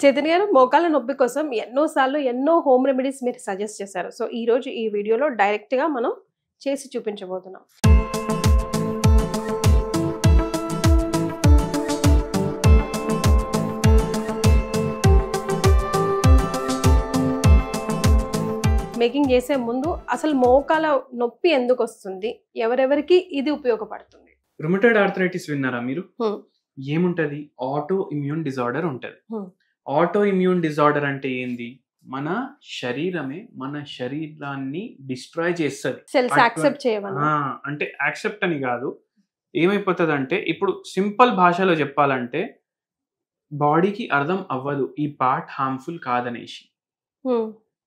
చైతన్య గారు, మోకాళ్ళ నొప్పి కోసం ఎన్నో సార్లు ఎన్నో హోమ్ రెమెడీస్ మీరు సజెస్ట్ చేశారు. సో ఈ రోజు ఈ వీడియోలో డైరెక్ట్ గా మనం చేసి చూపించబోతున్నాం. మేకింగ్ చేసే ముందు అసలు మోకాల నొప్పి ఎందుకు వస్తుంది, ఎవరెవరికి ఇది ఉపయోగపడుతుంది? రుమటాయిడ్ ఆర్థరైటిస్ విన్నారా మీరు? ఏముంటది? ఆటో ఇమ్యూన్ డిజార్డర్ ఉంటది. ఆటో ఇమ్యూన్ డిజార్డర్ అంటే ఏంది? మన శరీరమే మన శరీరాన్ని డిస్ట్రాయ్ చేస్తుంది. సెల్స్ యాక్సెప్ట్ చేయవని అంటే యాక్సెప్ట్ అని కాదు, ఏమైపోతుంది అంటే, ఇప్పుడు సింపుల్ భాషలో చెప్పాలంటే బాడీకి అర్థం అవ్వదు ఈ పార్ట్ హార్మ్ఫుల్ కాదనేసి,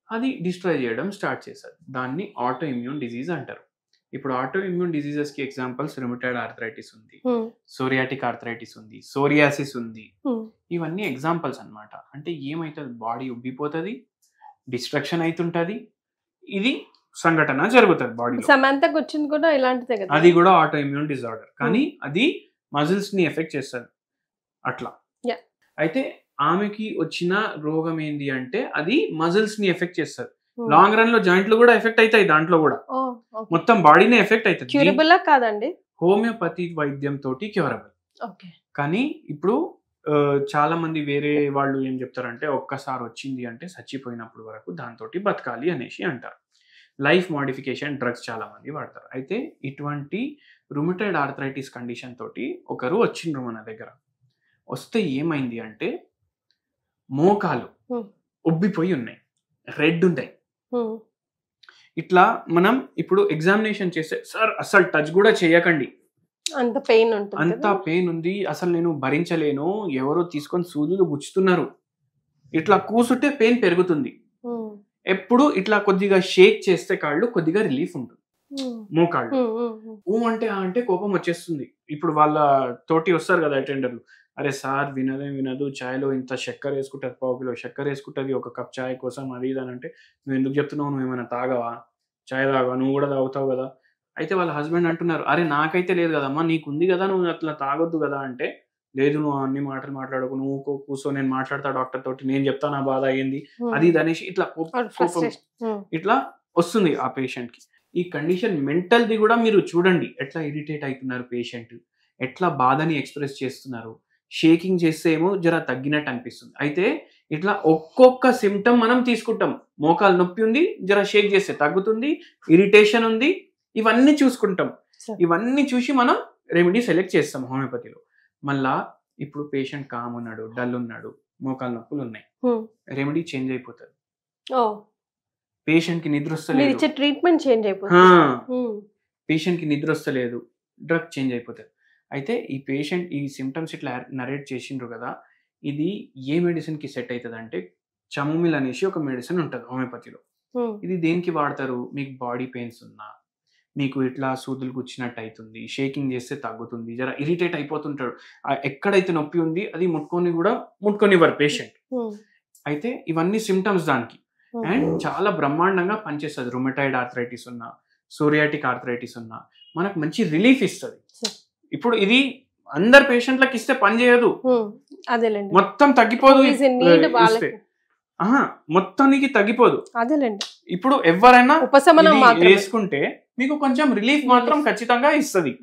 అది డిస్ట్రాయ్ చేయడం స్టార్ట్ చేస్తారు. దాన్ని ఆటో ఇమ్యూన్ డిజీజ్ అంటారు. ఇప్పుడు ఆటో ఇమ్యూన్ డిజీజెస్ కి ఎగ్జాంపుల్స్ రుమటాయిడ్ ఆర్థరైటిస్ ఉంది, సోరియాటిక్ ఆర్థరైటిస్ ఉంది, సోరియాసిస్ ఉంది. ఇవన్నీ ఎగ్జాంపుల్స్ అన్నమాట. అంటే ఏమైతుంది? బాడీ ఉబ్బిపోతుంది, డిస్ట్రక్షన్ అవుతుంటది, ఇది సంఘటన జరుగుతుంది బాడీలో. సమంతకు వచ్చింది కూడా ఇలాంటిదే కదా, అది కూడా ఆటో ఇమ్యూన్ డిజార్డర్, కానీ అది మజిల్స్ ని ఎఫెక్ట్ చేస్తుంది అట్లా. అయితే ఆమెకి వచ్చిన రోగం ఏంది అంటే అది మజిల్స్ ని ఎఫెక్ట్ చేస్తుంది. లాంగ్ రన్ లో జాయింట్లు కూడా ఎఫెక్ట్ అవుతాయి, దాంట్లో కూడా మొత్తం బాడీనే ఎఫెక్ట్ అవుతుంది. క్యూరబుల్ కాదండి, హోమియోపతి వైద్యం తోటి క్యూరబుల్. కానీ ఇప్పుడు చాలా మంది వేరే వాళ్ళు ఏం చెప్తారంటే, ఒక్కసారి వచ్చింది అంటే చచ్చిపోయినప్పుడు వరకు దాంతో బతకాలి అనేసి అంటారు. లైఫ్ మోడిఫికేషన్ డ్రగ్స్ చాలా మంది వాడతారు. అయితే ఇటువంటి రుమటాయిడ్ ఆర్థరైటిస్ కండిషన్ తోటి ఒకరు వచ్చిండ్రు మన దగ్గర. వస్తే ఏమైంది అంటే, మోకాలు ఉబ్బిపోయి ఉన్నాయి, రెడ్ ఉంటాయి. ఇట్లా మనం ఇప్పుడు ఎగ్జామినేషన్ చేస్తే, సార్ అసలు టచ్ కూడా చేయకండి, అంత పెయిన్ ఉంటుంది, అంత పెయిన్ ఉంది, అసలు నేను భరించలేను, ఎవరో తీసుకొని సూదులు గుచ్చుతున్నారు, ఇట్లా కూసుంటే పెయిన్ పెరుగుతుంది. ఎప్పుడు ఇట్లా కొద్దిగా షేక్ చేస్తే కాళ్ళు కొద్దిగా రిలీఫ్ ఉంటుంది. మోకాళ్ళు అంటే కోపం వచ్చేస్తుంది. ఇప్పుడు వాళ్ళ తోటి వస్తారు కదా అటెండర్లు, అరే సార్ వినదు, ఛాయ్లో ఇంత చక్కెర వేసుకుంటుంది, 1/4 కిలో చక్కెర వేసుకుంటుంది ఒక కప్ ఛాయ్ కోసం, అది ఇది అని అంటే, నువ్వు ఎందుకు చెప్తున్నావు, నువ్వు ఏమైనా తాగవా, ఛాయ్ తాగవా, నువ్వు కూడా తాగుతావు కదా. అయితే వాళ్ళ హస్బెండ్ అంటున్నారు, అరే నాకైతే లేదు కదమ్మా, నీకుంది కదా, నువ్వు అట్లా తాగొద్దు కదా అంటే, లేదు నువ్వు అన్ని మాటలు మాట్లాడకు, నువ్వు కూర్చో, నేను మాట్లాడతా డాక్టర్ తోటి, నేను చెప్తా నా బాధ అయ్యింది, అది ఇది అనేసి ఇట్లా కోపం ఇట్లా వస్తుంది ఆ పేషెంట్ కి. ఈ కండిషన్ మెంటల్ది కూడా మీరు చూడండి, ఎట్లా ఇరిటేట్ అవుతున్నారు పేషెంట్, ఎట్లా బాధని ఎక్స్ప్రెస్ చేస్తున్నారు. షేకింగ్ చేస్తే ఏమో జర తగ్గినట్టు అనిపిస్తుంది. అయితే ఇట్లా ఒక్కొక్క సిమ్టమ్ మనం తీసుకుంటాం. మోకాలు నొప్పి ఉంది, జర షేక్ చేస్తే తగ్గుతుంది, ఇరిటేషన్ ఉంది, ఇవన్నీ చూసుకుంటాం. ఇవన్నీ చూసి మనం రెమెడీ సెలెక్ట్ చేస్తాం హోమియోపతిలో. మళ్ళా ఇప్పుడు పేషెంట్ కామ్ ఉన్నాడు, డల్ ఉన్నాడు, మోకాలు నొప్పులు ఉన్నాయి, రెమెడీ చేంజ్ అయిపోతుంది. పేషెంట్ కి నిద్ర వస్తలేదు, ట్రీట్మెంట్ చేంజ్ అయిపోతుంది. పేషెంట్ కి నిద్ర వస్తలేదు, డ్రగ్ చేంజ్ అయిపోతుంది. అయితే ఈ పేషెంట్ ఈ సిమ్టమ్స్ ఇట్లా నరేట్ చేసిండ్రు కదా, ఇది ఏ మెడిసిన్ కి సెట్ అవుతుంది అంటే, చమోమిల్ అనేసి ఒక మెడిసిన్ ఉంటుంది హోమియోపతిలో. ఇది దేనికి వాడతారు? మీకు బాడీ పెయిన్స్ ఉన్నా, మీకు ఇట్లా సూదులు గుచ్చినట్టు అవుతుంది, షేకింగ్ చేస్తే తగ్గుతుంది, జర ఇరిటేట్ అయిపోతుంటాడు, ఎక్కడైతే నొప్పి ఉంది అది ముట్టుకొనివ్వరు పేషెంట్. అయితే ఇవన్నీ సిమ్టమ్స్ దానికి, అండ్ చాలా బ్రహ్మాండంగా పనిచేస్తుంది. రుమటాయిడ్ ఆర్థరైటిస్ ఉన్నా, సోరియాటిక్ ఆర్థరైటిస్ ఉన్నా మనకు మంచి రిలీఫ్ ఇస్తుంది. ఇప్పుడు ఇది అందరు పేషెంట్లకు ఇస్తే పని చేయదు, మొత్తం తగ్గిపోదు, మొత్తానికి తగ్గిపోదు. ఇప్పుడు ఎవరైనా వేసుకుంటే మీకు కొంచెం రిలీఫ్ మాత్రం ఖచ్చితంగా ఇస్తుంది.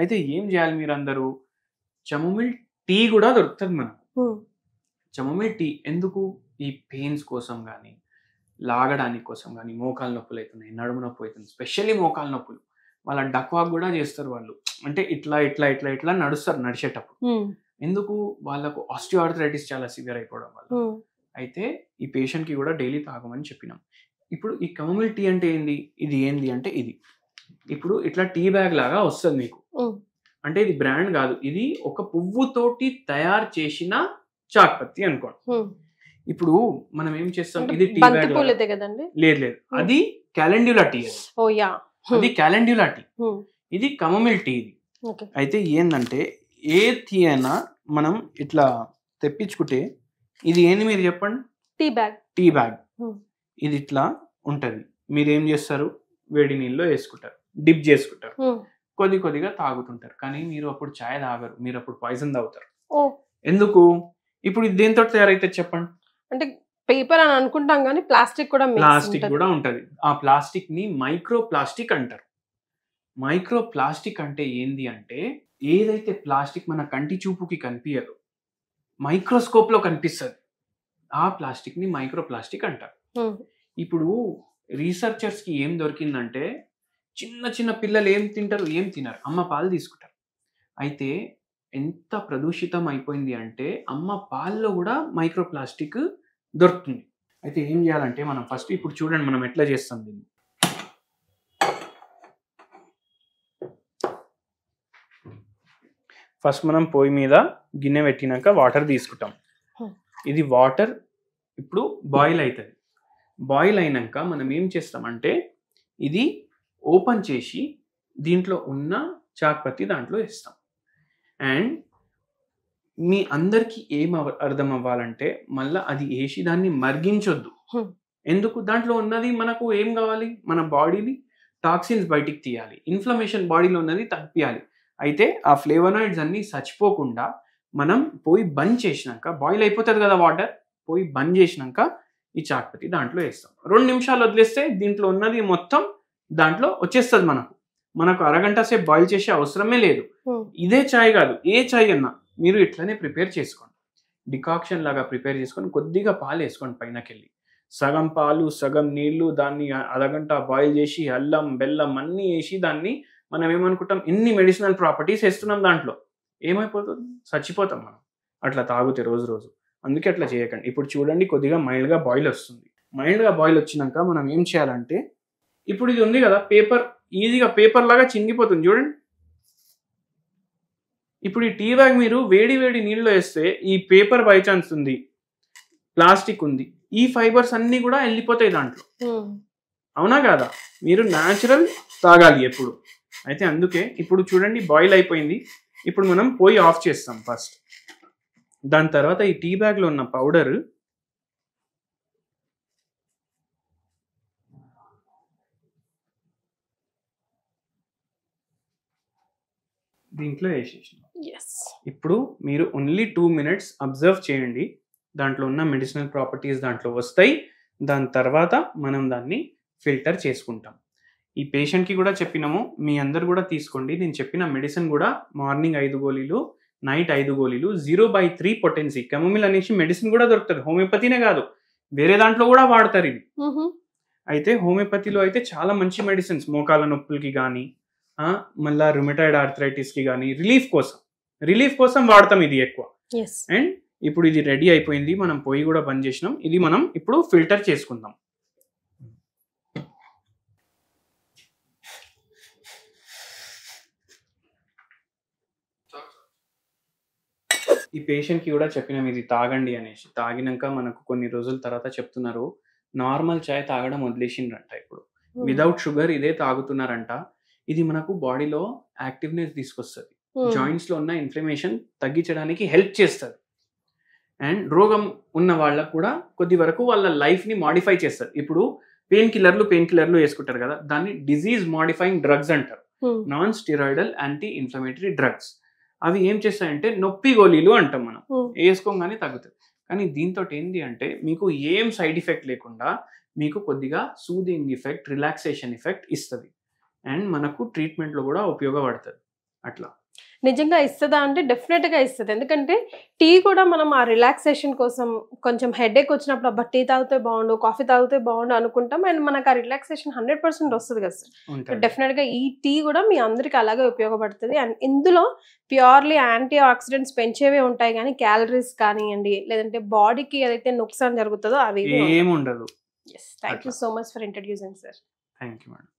అయితే ఏం చేయాలి మీరు అందరూ? చమోమిల్ టీ కూడా దొరుకుతుంది మనకు. చమోమిల్ టీ ఎందుకు? ఈ పెయిన్స్ కోసం కానీ, లాగడానికి కోసం కానీ, మోకాలు నొప్పులు అవుతున్నాయి, నడుము నొప్పి అవుతుంది, స్పెషల్లీ మోకాలు నొప్పులు, వాళ్ళ డక్వాక్ కూడా చేస్తారు వాళ్ళు, అంటే ఇట్లా ఇట్లా ఇట్లా ఇట్లా నడుస్తారు నడిచేటప్పుడు. ఎందుకు? వాళ్ళకు ఆస్టియోఆర్థరైటిస్ చాలా సివియర్ అయిపోవడం వల్ల. అయితే ఈ పేషెంట్ కి కూడా డైలీ తాగమని చెప్పినాం. ఇప్పుడు ఈ చమోమిల్ టీ అంటే ఏంది అంటే ఇది ఇప్పుడు ఇట్లా టీ బ్యాగ్ లాగా వస్తుంది మీకు. అంటే ఇది బ్రాండ్ కాదు, ఇది ఒక పువ్వుతోటి తయారు చేసిన చాక్పత్తి అనుకోండి. ఇప్పుడు మనం ఏం చేస్తాం, ఇది టీ బ్యాగ్ లేదు, అది క్యాలెండ్యులా టీ, అది క్యాలెండ్యులా టీ, ఇది చమోమిల్ టీ. ఇది అయితే ఏంటంటే, ఏ టీ అయినా మనం ఇట్లా తెప్పించుకుంటే, ఇది ఏంది మీరు చెప్పండి? Tea bag. ఇది ఇట్లా ఉంటది. మీరు ఏం చేస్తారు? వేడి నీళ్ళలో వేసుకుంటారు, డిప్ చేసుకుంటారు, కొద్దిగా తాగుతుంటారు. కానీ మీరు అప్పుడు చాయ్ తాగరు, మీరు అప్పుడు పాయిజన్ తాగుతారు. ఎందుకు? ఇప్పుడు ఇది దేంతో తయారైతే చెప్పండి? అంటే పేపర్ అని అనుకుంటాం కానీ ప్లాస్టిక్ కూడా ప్లాస్టిక్ కూడా ఉంటది. ఆ ప్లాస్టిక్ ని మైక్రో ప్లాస్టిక్ అంటారు. మైక్రో ప్లాస్టిక్ అంటే ఏంది అంటే, ఏదైతే ప్లాస్టిక్ మన కంటి చూపుకి కనిపించదు, మైక్రోస్కోప్ లో కనిపిస్తుంది, ఆ ప్లాస్టిక్ ని మైక్రో ప్లాస్టిక్ అంటారు. ఇప్పుడు రీసెర్చర్స్ కి ఏం దొరికిందంటే, చిన్న చిన్న పిల్లలు ఏం తింటారు, ఏం తినరు, అమ్మ పాలు తీసుకుంటారు. అయితే ఎంత ప్రదూషితం అయిపోయింది అంటే, అమ్మ పాల్లో కూడా మైక్రో ప్లాస్టిక్ దొరుకుతుంది. అయితే ఏం చేయాలంటే, మనం ఫస్ట్ ఇప్పుడు చూడండి మనం ఎట్లా చేస్తాం దీన్ని. ఫస్ట్ మనం పొయ్యి మీద గిన్నె పెట్టినాక వాటర్ తీసుకుంటాం. ఇది వాటర్ ఇప్పుడు బాయిల్ అవుతుంది. బాయిల్ అయినాక మనం ఏం చేస్తామంటే, ఇది ఓపెన్ చేసి దీంట్లో ఉన్న చాక్పత్తి దాంట్లో వేస్తాం. అండ్ మీ అందరికీ ఏం అర్థం అవ్వాలంటే, మళ్ళీ అది వేసి దాన్ని మరిగించొద్దు. ఎందుకు? దాంట్లో ఉన్నది మనకు ఏం కావాలి, మన బాడీని టాక్సిన్స్ బయటికి తీయాలి, ఇన్ఫ్లమేషన్ బాడీలో ఉన్నది తగ్గియాలి. అయితే ఆ ఫ్లేవనాయిడ్స్ అన్ని చచ్చిపోకుండా మనం పోయి బంద్ చేసినాక, బాయిల్ అయిపోతుంది కదా వాటర్, పోయి బంద్ చేసినాక ఈ చాక్పత్తి దాంట్లో వేస్తాం. 2 నిమిషాలు వదిలేస్తే దీంట్లో ఉన్నది మొత్తం దాంట్లో వచ్చేస్తుంది. మనకు అరగంట సేపు బాయిల్ చేసే అవసరమే లేదు. ఇదే చాయ్ కాదు, ఏ చాయ్ అన్నా మీరు ఇట్లనే ప్రిపేర్ చేసుకోండి. డికాక్షన్ లాగా ప్రిపేర్ చేసుకొని కొద్దిగా పాలు వేసుకోండి పైనకెళ్ళి, సగం పాలు సగం నీళ్లు, దాన్ని అరగంట బాయిల్ చేసి అల్లం బెల్లం అన్నీ వేసి దాన్ని మనం ఏమనుకుంటాం, ఎన్ని మెడిసినల్ ప్రాపర్టీస్ వేస్తున్నాం దాంట్లో, ఏమైపోతుంది, చచ్చిపోతాం మనం అట్లా తాగితే రోజు. అందుకే అట్లా చేయకండి. ఇప్పుడు చూడండి కొద్దిగా మైల్డ్గా బాయిల్ వస్తుంది. మైల్డ్గా బాయిల్ వచ్చినాక మనం ఏం చేయాలంటే, ఇప్పుడు ఇది ఉంది కదా పేపర్, ఈజీగా పేపర్ లాగా చింగిపోతుంది చూడండి. ఇప్పుడు ఈ టీ బ్యాగ్ మీరు వేడి నీళ్ళలో వేస్తే ఈ పేపర్ బై ఛాన్స్ ఉంది, ప్లాస్టిక్ ఉంది, ఈ ఫైబర్స్ అన్ని కూడా వెళ్ళిపోతాయి దాంట్లో. అవునా కాదా? మీరు న్యాచురల్ తాగాలి ఎప్పుడు. అయితే అందుకే ఇప్పుడు చూడండి బాయిల్ అయిపోయింది. ఇప్పుడు మనం పొయ్యి ఆఫ్ చేస్తాం ఫస్ట్. దాని తర్వాత ఈ టీ బ్యాగ్లో ఉన్న పౌడర్ దీంట్లో వేసేసాం. ఇప్పుడు మీరు ఓన్లీ 2 minutes అబ్జర్వ్ చేయండి, దాంట్లో ఉన్న మెడిసినల్ ప్రాపర్టీస్ దాంట్లో వస్తాయి. దాని తర్వాత మనం దాన్ని ఫిల్టర్ చేసుకుంటాం. ఈ పేషెంట్కి కూడా చెప్పినాము, మీ అందరు కూడా తీసుకోండి. నేను చెప్పిన మెడిసిన్ కూడా మార్నింగ్ 5 గోళీలు, నైట్ 5 గోళీలు, 0/3 పొటెన్సీ. కెమోమిల్ అనేసి మెడిసిన్ కూడా దొరుకుతుంది, హోమియోపతినే కాదు వేరే దాంట్లో కూడా వాడతారు ఇది. అయితే హోమియోపతిలో అయితే చాలా మంచి మెడిసిన్స్, మోకాల నొప్పులకి కానీ, మళ్ళీ రుమటాయిడ్ ఆర్థరైటిస్కి కానీ రిలీఫ్ కోసం వాడతాం ఇది ఎక్కువ. అండ్ ఇప్పుడు ఇది రెడీ అయిపోయింది, మనం పొయ్యి కూడా బంద్ చేసినాం. ఇది మనం ఇప్పుడు ఫిల్టర్ చేసుకుందాం. ఈ పేషెంట్కి కూడా చెప్పినాం ఇది తాగండి అనేసి. తాగినాక మనకు కొన్ని రోజుల తర్వాత చెప్తున్నారు, నార్మల్ చాయ్ తాగడం వదిలేసిండ్రంట, ఇప్పుడు వితౌట్ షుగర్ ఇదే తాగుతున్నారంట. ఇది మనకు బాడీలో యాక్టివ్నెస్ తీసుకొస్తుంది, జాయింట్స్ లో ఉన్న ఇన్ఫ్లమేషన్ తగ్గించడానికి హెల్ప్ చేస్తుంది. అండ్ రోగం ఉన్న వాళ్ళకు కూడా కొద్ది వరకు వాళ్ళ లైఫ్ ని మాడిఫై చేస్తుంది. ఇప్పుడు పెయిన్ కిల్లర్లు వేసుకుంటారు కదా, దాన్ని డిజీజ్ మాడిఫైయింగ్ డ్రగ్స్ అంటారు, non steroidal anti inflammatory drugs. అవి ఏం చేస్తాయంటే నొప్పి గోళీలు అంటాం, మనం వేసుకోగానే తగ్గుతుంది. కానీ దీంతో ఏంటి అంటే, మీకు ఏం సైడ్ ఎఫెక్ట్ లేకుండా మీకు కొద్దిగా సూదింగ్ ఎఫెక్ట్, రిలాక్సేషన్ ఎఫెక్ట్ ఇస్తుంది. అండ్ మనకు ట్రీట్మెంట్లో కూడా ఉపయోగపడుతుంది. అట్లా నిజంగా ఇస్తుందా అంటే డెఫినెట్గా ఇస్తుంది. ఎందుకంటే టీ కూడా మనం ఆ రిలాక్సేషన్ కోసం కొంచెం హెడేక్ వచ్చినప్పుడు అబ్బా టీ తాగితే బాగుండు, కాఫీ తాగితే బాగుండు అనుకుంటాం. అండ్ మనకు ఆ రిలాక్సేషన్ 100% వస్తుంది కదా సార్. డెఫినెట్గా ఈ టీ కూడా మీ అందరికి అలాగే ఉపయోగపడుతుంది. అండ్ ఇందులో ప్యూర్లీ యాంటీ ఆక్సిడెంట్స్ పెంచేవే ఉంటాయి, కానీ క్యాలరీస్ కానివ్వండి, లేదంటే బాడీకి ఏదైతే నొక్సాన్ జరుగుతుందో అవి ఏమి ఉండదు. Thank you so much for introducing sir. Thank you madam.